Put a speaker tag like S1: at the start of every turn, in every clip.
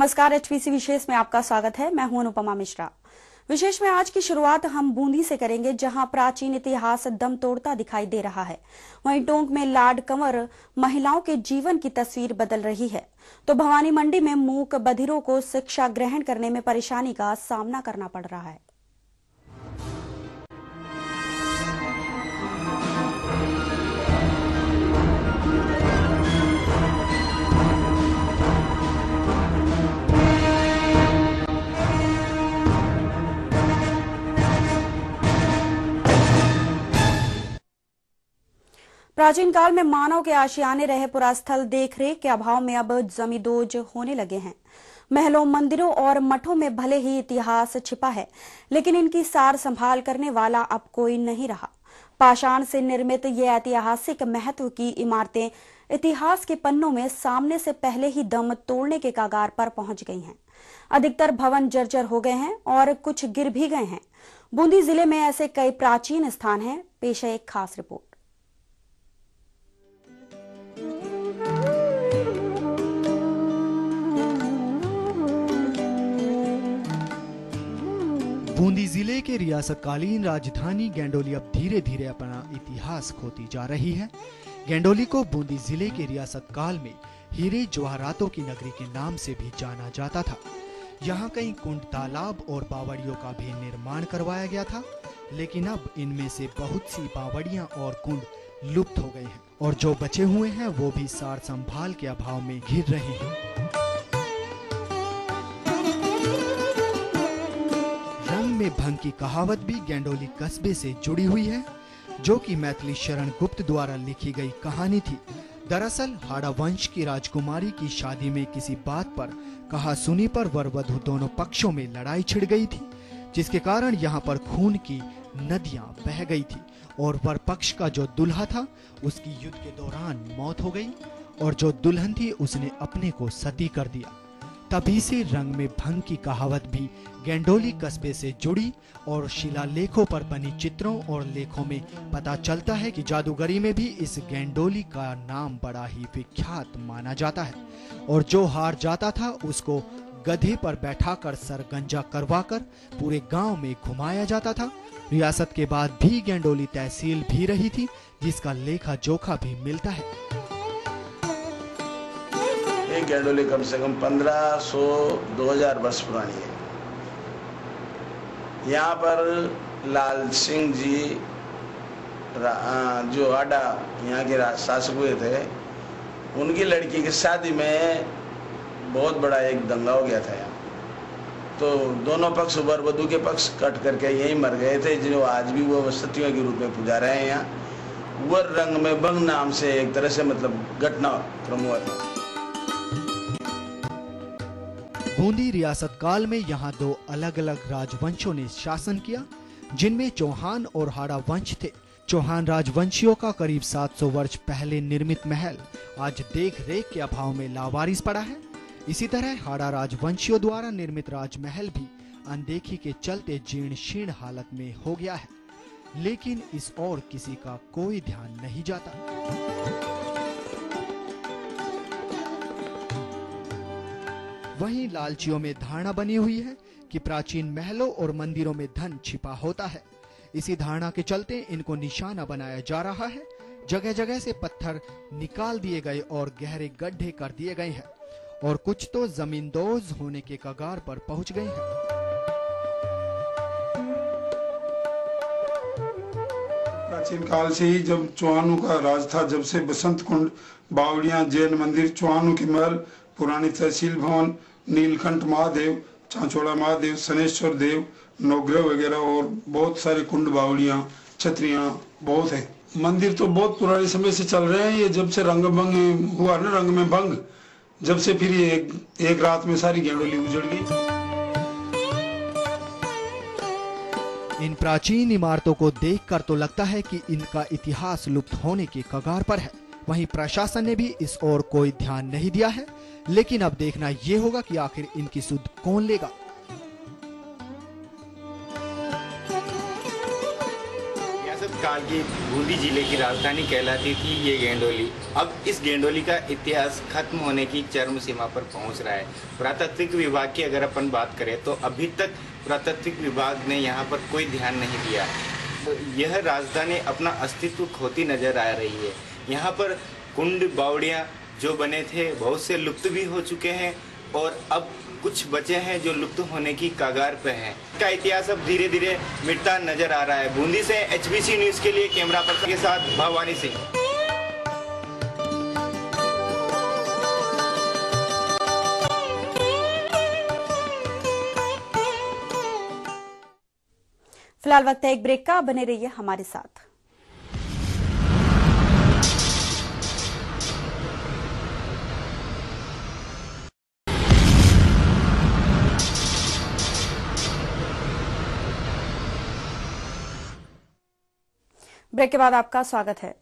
S1: नमस्कार, HPC विशेष में आपका स्वागत है। मैं हूं अनुपमा मिश्रा। विशेष में आज की शुरुआत हम बूंदी से करेंगे, जहां प्राचीन इतिहास दम तोड़ता दिखाई दे रहा है। वहीं टोंक में लाड कंवर महिलाओं के जीवन की तस्वीर बदल रही है, तो भवानी मंडी में मूक बधिरों को शिक्षा ग्रहण करने में परेशानी का सामना करना पड़ रहा है। प्राचीन काल में मानव के आशियाने रहे पुरास्थल देखरेख के अभाव में अब जमींदोज होने लगे हैं। महलों, मंदिरों और मठों में भले ही इतिहास छिपा है, लेकिन इनकी सार संभाल करने वाला अब कोई नहीं रहा। पाषाण से निर्मित ये ऐतिहासिक महत्व की इमारतें इतिहास के पन्नों में सामने से पहले ही दम तोड़ने के कगार पर पहुंच गई हैं। अधिकतर भवन जर्जर हो गए हैं और कुछ गिर भी गए हैं। बूंदी जिले में ऐसे कई प्राचीन स्थान हैं। पेश है एक खास रिपोर्ट।
S2: बूंदी जिले के रियासतकालीन राजधानी गेंडोली अब धीरे धीरे अपना इतिहास खोती जा रही है। गेंडोली को बूंदी जिले के रियासत काल में हीरे जवाहरातों की नगरी के नाम से भी जाना जाता था। यहाँ कई कुंड, तालाब और बावड़ियों का भी निर्माण करवाया गया था, लेकिन अब इनमें से बहुत सी बावड़ियां और कुंड लुप्त हो गए हैं और जो बचे हुए हैं वो भी सार संभाल के अभाव में घिर रहे हैं। रंग में भंग की कहावत भी गेंडोली कस्बे से जुड़ी हुई है, जो कि मैथिली शरण गुप्त द्वारा लिखी गई कहानी थी। दरअसल हाड़ा वंश की राजकुमारी की शादी में किसी बात पर कहा सुनी पर वर वधू दोनों पक्षों में लड़ाई छिड़ गई थी, जिसके कारण यहाँ पर खून की नदियां बह गई थी और वर पक्ष का जो दुल्हा था उसकी युद्ध के दौरान मौत हो गई और जो दुल्हन थी उसने अपने को सती कर दिया। तभी से रंग में भंग की कहावत भी गेंडोली कस्बे से जुड़ी और शिलालेखों पर बनी चित्रों और लेखों में पता चलता है कि जादूगरी में भी इस गेंडोली का नाम बड़ा ही विख्यात माना जाता है और जो हार जाता था उसको गधे पर बैठाकर सरगंजा करवाकर पूरे गांव में घुमाया जाता था। रियासत के बाद भी गेंडोली तहसील भी रही थी, जिसका लेखा जोखा भी मिलता है।
S3: ये गेंडोली कम से कम 1500-2000 वर्ष पुरानी है। यहाँ पर लाल सिंह जी जो आडा यहाँ के शासक हुए थे, उनकी लड़की की शादी में बहुत बड़ा एक दंगा हो गया था यहाँ। तो दोनों पक्ष, वर वधू के पक्ष कट करके यही मर गए थे, जो आज भी वो सतियों के रूप में पूजा रहे हैं। यहाँ वर रंग में भंग नाम से एक तरह से मतलब घटनाक्रम हुआ था।
S2: बूंदी रियासत काल में यहाँ दो अलग अलग राजवंशों ने शासन किया, जिनमें चौहान और हाड़ा वंश थे। चौहान राजवंशियों का करीब 700 वर्ष पहले निर्मित महल आज देख रेख के अभाव में लावारिस पड़ा है। इसी तरह हाड़ा राजवंशियों द्वारा निर्मित राजमहल भी अनदेखी के चलते जीर्ण शीर्ण हालत में हो गया है, लेकिन इस ओर किसी का कोई ध्यान नहीं जाता। वहीं लालचियों में धारणा बनी हुई है कि प्राचीन महलों और मंदिरों में धन छिपा होता है। इसी धारणा के चलते इनको निशाना बनाया जा रहा है। जगह जगह से पत्थर निकाल दिए गए और गहरे गड्ढे कर दिए गए हैं और कुछ तो जमींदोज होने के कगार पर पहुंच गए हैं।
S4: प्राचीन काल से ही जब चौहानों का राज था, जब से बसंत कुंड, बावड़ियां, जैन मंदिर, चौहानों के महल, पुरानी तहसील भवन, नीलकंठ महादेव, चांचोड़ा महादेव, सनेश्वर देव, नवग्रह वगैरह और बहुत सारे कुंड, बावड़ियां, छतरियां बहुत है। मंदिर तो बहुत पुराने समय से चल रहे हैं। ये जब से रंग भंग हुआ ना, रंग में भंग, जब से फिर ये एक रात में सारी गेंडोली उजड़ गई।
S2: इन प्राचीन इमारतों को देखकर तो लगता है कि इनका इतिहास लुप्त होने के कगार पर है। वहीं प्रशासन ने भी इस ओर कोई ध्यान नहीं दिया है, लेकिन अब देखना ये होगा कि आखिर इनकी सुध कौन लेगा।
S5: काल की बूंदी जिले की राजधानी कहलाती थी ये गेंडोली। अब इस गेंडोली का इतिहास खत्म होने की चरम सीमा पर पहुंच रहा है। पुरातात्विक विभाग की अगर अपन बात करें तो अभी तक पुरातात्विक विभाग ने यहाँ पर कोई ध्यान नहीं दिया। तो यह राजधानी अपना अस्तित्व खोती नजर आ रही है। यहाँ पर कुंड बावड़ियाँ जो बने थे बहुत से लुप्त भी हो चुके हैं और अब कुछ बचे हैं जो लुप्त होने की कगार पे हैं। इसका इतिहास अब धीरे धीरे मिटता नजर आ रहा है। बूंदी से HBC न्यूज के लिए कैमरा पर्सन के साथ भवानी सिंह।
S1: फिलहाल वक्त है एक ब्रेक का, बने रहिए हमारे साथ। ब्रेक के बाद आपका स्वागत है।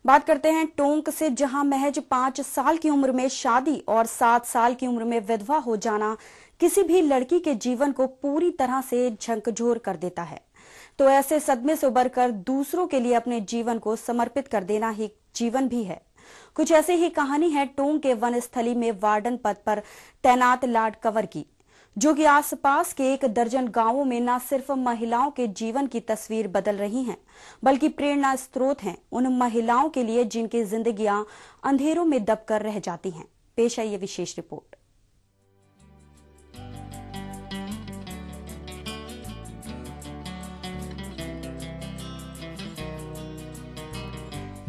S1: बात करते हैं टोंक से, जहां महज 5 साल की उम्र में शादी और 7 साल की उम्र में विधवा हो जाना किसी भी लड़की के जीवन को पूरी तरह से झकझोर कर देता है। तो ऐसे सदमे से उबरकर दूसरों के लिए अपने जीवन को समर्पित कर देना ही जीवन भी है। कुछ ऐसे ही कहानी है टोंक के वनस्थली में वार्डन पद पर तैनात लाड कंवर की, जो कि आसपास के 1 दर्जन गांवों में न सिर्फ महिलाओं के जीवन की तस्वीर बदल रही हैं, बल्कि प्रेरणा स्रोत हैं उन महिलाओं के लिए जिनकी जिंदगियां अंधेरों में दबकर रह जाती हैं। पेश है ये विशेष रिपोर्ट।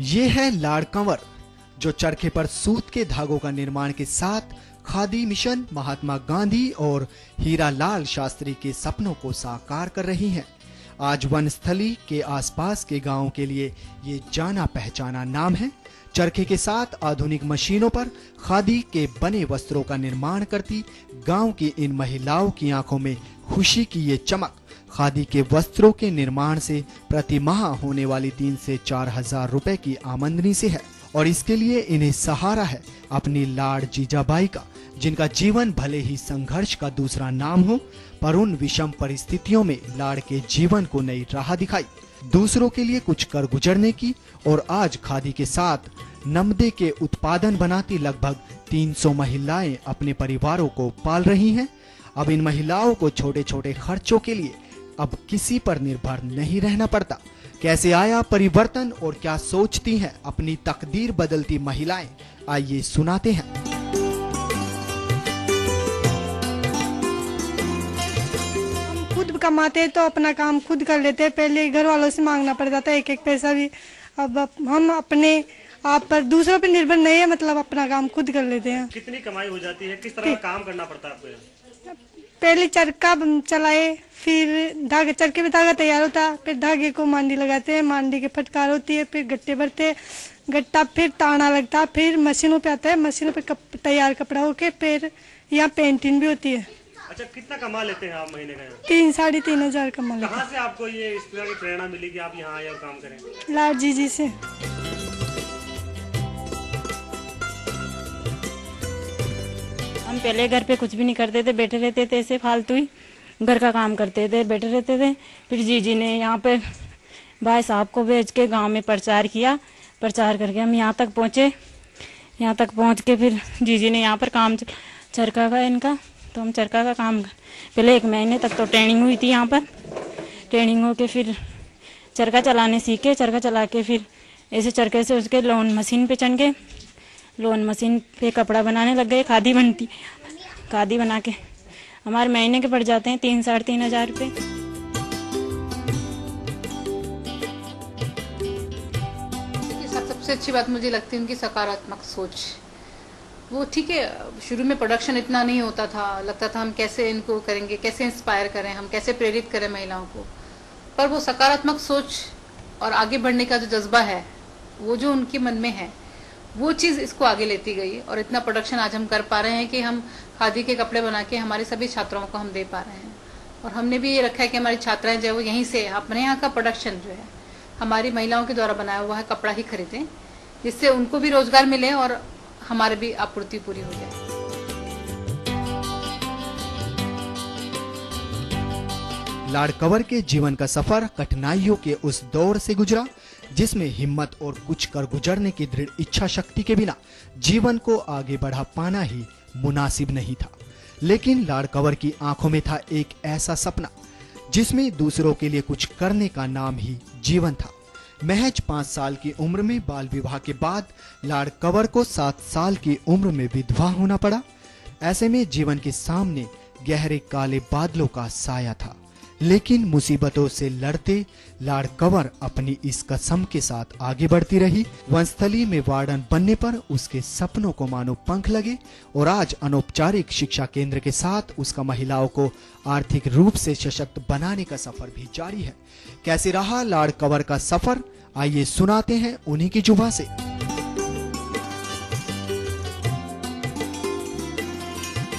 S2: ये है लाड कंवर, जो चरखे पर सूत के धागों का निर्माण के साथ खादी मिशन, महात्मा गांधी और हीरालाल शास्त्री के सपनों को साकार कर रही हैं। आज वनस्थली के आसपास के गांवों के लिए ये जाना पहचाना नाम है। चरखे के साथ आधुनिक मशीनों पर खादी के बने वस्त्रों का निर्माण करती गांव की इन महिलाओं की आंखों में खुशी की ये चमक खादी के वस्त्रों के निर्माण से प्रति माह होने वाली 3 से 4 हजार रुपए की आमदनी से है। और इसके लिए इन्हें सहारा है अपनी लाड जीजाबाई का, जिनका जीवन भले ही संघर्ष का दूसरा नाम हो, पर उन विषम परिस्थितियों में लाड के जीवन को नई राह दिखाई, दूसरों के लिए कुछ कर गुजरने की। और आज खादी के साथ नमदे के उत्पादन बनाती लगभग 300 महिलाएं अपने परिवारों को पाल रही हैं। अब इन महिलाओं को छोटे छोटे खर्चों के लिए अब किसी पर निर्भर नहीं रहना पड़ता। कैसे आया परिवर्तन और क्या सोचती हैं अपनी तकदीर बदलती महिलाएं, आइए सुनाते हैं।
S6: हम खुद कमाते तो अपना काम खुद कर लेते, पहले घर वालों से मांगना पड़ता था एक एक पैसा भी। अब हम अपने आप पर दूसरों पर निर्भर नहीं है, मतलब अपना काम खुद कर लेते हैं।
S7: कितनी कमाई हो जाती है, किस तरह का काम करना पड़ता है आपको?
S6: पहले चरखा चलाए, फिर धागे, चरखे में धागा तैयार होता, फिर धागे को मांडी लगाते हैं, मांडी के फटकार होती है, फिर गट्टे भरते, गट्टा फिर ताना लगता, फिर मशीनों पे आता है, मशीनों पे तैयार कपड़ा होके फिर यहाँ पेंटिंग भी होती है।
S7: अच्छा, कितना कमा लेते हैं आप महीने का?
S6: 3 साढ़े 3 हजार कमा लेते हैं।
S7: कहाँ से आपको ये इस तरह की प्रेरणा मिली कि आप यहाँ आए और काम करें?
S6: लाड जी से।
S8: हम पहले घर पे कुछ भी नहीं करते थे, बैठे रहते थे, ऐसे फालतू ही घर का काम करते थे, बैठे रहते थे। फिर जीजी ने यहाँ पे भाई साहब को भेज के गांव में प्रचार किया, प्रचार करके हम यहाँ तक पहुँचे। यहाँ तक पहुँच के फिर जीजी ने यहाँ पर काम चरखा का इनका, तो हम चरखा का काम पहले 1 महीने तक तो ट्रेनिंग हुई थी यहाँ पर। ट्रेनिंग हो के फिर चरखा चलाने सीखे, चरखा चला के फिर ऐसे चरखे से उसके लोन मशीन पे चढ़ गए, लोन मशीन पे कपड़ा बनाने लग गए, खादी बनती, खादी बना के हमारे महीने के पड़ जाते हैं 3 साढ़े 3 हजार रुपये।
S9: सबसे अच्छी बात मुझे लगती है उनकी सकारात्मक सोच। वो ठीक है, शुरू में प्रोडक्शन इतना नहीं होता था, लगता था हम कैसे इनको करेंगे, कैसे इंस्पायर करें, हम कैसे प्रेरित करें महिलाओं को, पर वो सकारात्मक सोच और आगे बढ़ने का जो जज्बा है, वो जो उनके मन में है, वो चीज़ इसको आगे लेती गई और इतना प्रोडक्शन आज हम कर पा रहे हैं कि हम खादी के कपड़े बना के हमारे सभी छात्राओं को हम दे पा रहे हैं। और हमने भी ये रखा है कि हमारी छात्राएं जो है वो यहीं से अपने यहाँ का प्रोडक्शन जो है हमारी महिलाओं के द्वारा बनाया हुआ है कपड़ा ही खरीदें, जिससे उनको भी रोजगार मिले और हमारे भी आपूर्ति पूरी हो जाए।
S2: लाड कंवर के जीवन का सफर कठिनाइयों के उस दौर से गुजरा जिसमें हिम्मत और कुछ कर गुजरने की दृढ़ इच्छा शक्ति के बिना जीवन को आगे बढ़ा पाना ही मुनासिब नहीं था। लेकिन लाड कंवर की आंखों में था एक ऐसा सपना जिसमें दूसरों के लिए कुछ करने का नाम ही जीवन था। महज 5 साल की उम्र में बाल विवाह के बाद लाड कंवर को 7 साल की उम्र में विधवा होना पड़ा। ऐसे में जीवन के सामने गहरे काले बादलों का साया था, लेकिन मुसीबतों से लड़ते लाड कंवर अपनी इस कसम के साथ आगे बढ़ती रही। वनस्थली में वार्डन बनने पर उसके सपनों को मानो पंख लगे और आज अनौपचारिक शिक्षा केंद्र के साथ उसका महिलाओं को आर्थिक रूप से सशक्त बनाने का सफर भी जारी है। कैसे रहा लाड कंवर का सफर, आइए सुनाते हैं उन्हीं की जुबान से।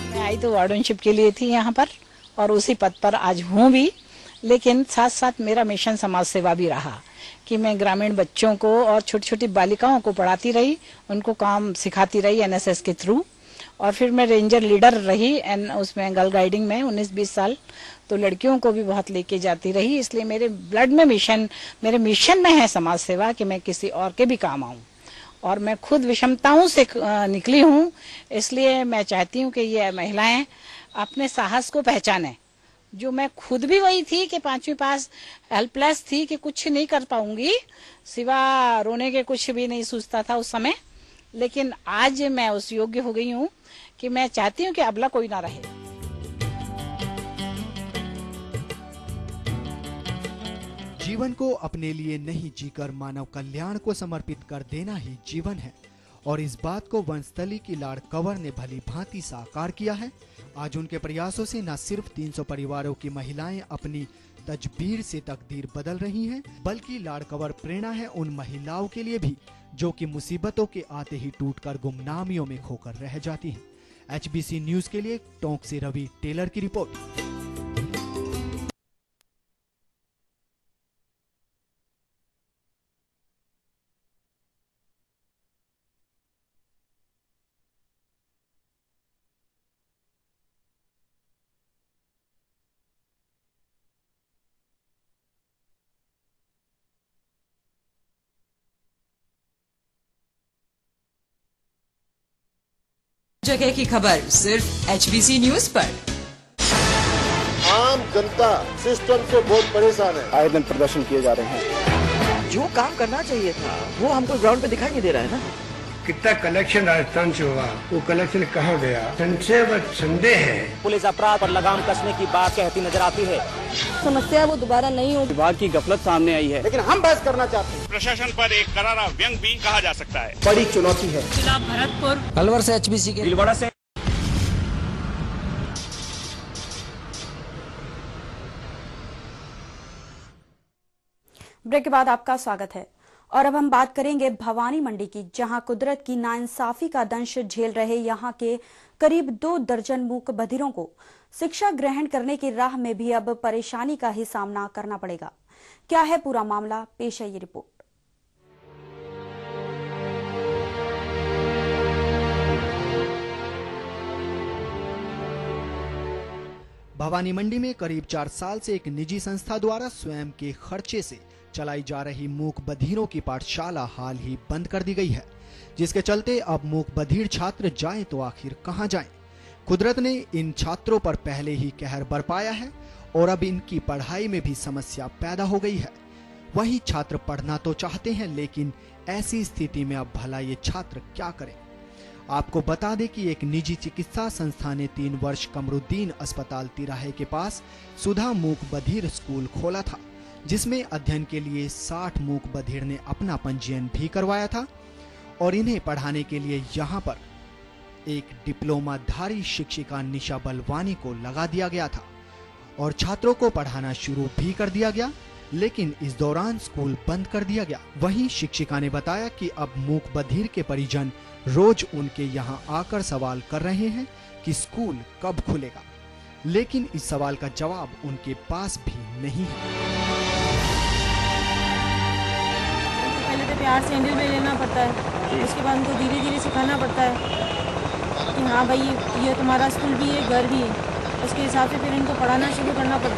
S10: मैं आई तो वार्डनशिप के लिए थी यहाँ पर और उसी पद पर आज हूँ भी, लेकिन साथ साथ मेरा मिशन समाज सेवा भी रहा कि मैं ग्रामीण बच्चों को और छोटी छोटी बालिकाओं को पढ़ाती रही, उनको काम सिखाती रही एनएसएस के थ्रू। और फिर मैं रेंजर लीडर रही उसमें गर्ल गाइडिंग में 19-20 साल, तो लड़कियों को भी बहुत लेके जाती रही। इसलिए मेरे ब्लड में मेरे मिशन में है समाज सेवा कि मैं किसी और के भी काम आऊँ। और मैं खुद विषमताओं से निकली हूँ, इसलिए मैं चाहती हूँ कि ये महिलाएं अपने साहस को पहचाने। जो मैं खुद भी वही थी कि 5वीं पास हेल्पलेस थी कि कुछ नहीं कर पाऊंगी, सिवा रोने के कुछ भी नहीं सोचता था उस समय। लेकिन आज मैं उस योग्य हो गई हूँ कि मैं चाहती हूँ कि अबला कोई ना रहे।
S2: जीवन को अपने लिए नहीं जीकर मानव कल्याण को समर्पित कर देना ही जीवन है, और इस बात को वनस्थली की लाड कंवर ने भली भांति साकार किया है। आज उनके प्रयासों से न सिर्फ 300 परिवारों की महिलाएं अपनी तजबीर से तकदीर बदल रही हैं, बल्कि लाड कंवर प्रेरणा है उन महिलाओं के लिए भी जो कि मुसीबतों के आते ही टूटकर गुमनामियों में खोकर रह जाती हैं। एचबीसी न्यूज के लिए टोंक से रवि टेलर की रिपोर्ट।
S11: जगह की खबर सिर्फ एचबीसी न्यूज पर।
S12: आम जनता सिस्टम से बहुत परेशान है। आए दिन प्रदर्शन किए जा रहे हैं।
S13: जो काम करना चाहिए था वो हमको ग्राउंड पे दिखाई नहीं दे रहा है ना।
S14: कितना कलेक्शन राजस्थान से हुआ, वो कलेक्शन कहाँ गया? संशय व संदेह है।
S15: पुलिस अपराध पर लगाम कसने की बात कहती नजर आती है।
S16: समस्या वो दोबारा नहीं हो।
S15: विभाग की गफलत सामने आई है,
S12: लेकिन हम बहस करना चाहते हैं।
S17: प्रशासन पर एक करारा व्यंग भी कहा जा सकता है।
S12: बड़ी चुनौती है।
S11: जिला भरतपुर
S13: अलवर से एचबीसी के
S15: भीलवाड़ा से।
S1: ब्रेक के बाद आपका स्वागत है और अब हम बात करेंगे भवानी मंडी की, जहां कुदरत की नाइंसाफी का दंश झेल रहे यहां के करीब 2 दर्जन मूक बधिरों को शिक्षा ग्रहण करने की राह में भी अब परेशानी का ही सामना करना पड़ेगा। क्या है पूरा मामला, पेश है ये रिपोर्ट।
S2: भवानी मंडी में करीब 4 साल से एक निजी संस्था द्वारा स्वयं के खर्चे से चलाई जा रही मूक बधिरों की पाठशाला हाल ही बंद कर दी गई है, जिसके चलते अब मूक बधिर छात्र जाएं तो आखिर कहां जाएं। कुदरत ने इन छात्रों पर पहले ही कहर बरपाया है और अब इनकी पढ़ाई में भी समस्या पैदा हो गई है। वहीं छात्र पढ़ना तो चाहते हैं, लेकिन ऐसी स्थिति में अब भला ये छात्र क्या करें। आपको बता दें कि एक निजी चिकित्सा संस्था ने 3 वर्ष कमरुद्दीन अस्पताल तिराहे के पास सुधा मूक बधिर स्कूल खोला था, जिसमें अध्ययन के लिए 60 मूक बधिर ने अपना पंजीयन भी करवाया था और इन्हें पढ़ाने के लिए यहाँ पर एक डिप्लोमाधारी शिक्षिका निशा बलवानी को लगा दिया गया था और छात्रों को पढ़ाना शुरू भी कर दिया गया, लेकिन इस दौरान स्कूल बंद कर दिया गया। वहीं शिक्षिका ने बताया कि अब मूक बधिर के परिजन रोज उनके यहाँ आकर सवाल कर रहे हैं कि स्कूल कब खुलेगा, लेकिन इस सवाल का जवाब उनके पास भी नहीं है।
S8: पहले तो प्यार से हैंडल में लेना पड़ता है, उसके बाद उनको धीरे धीरे सिखाना पड़ता है कि हाँ भाई ये तुम्हारा स्कूल भी है, घर भी है, उसके हिसाब से फिर इनको पढ़ाना शुरू करना पड़ता है।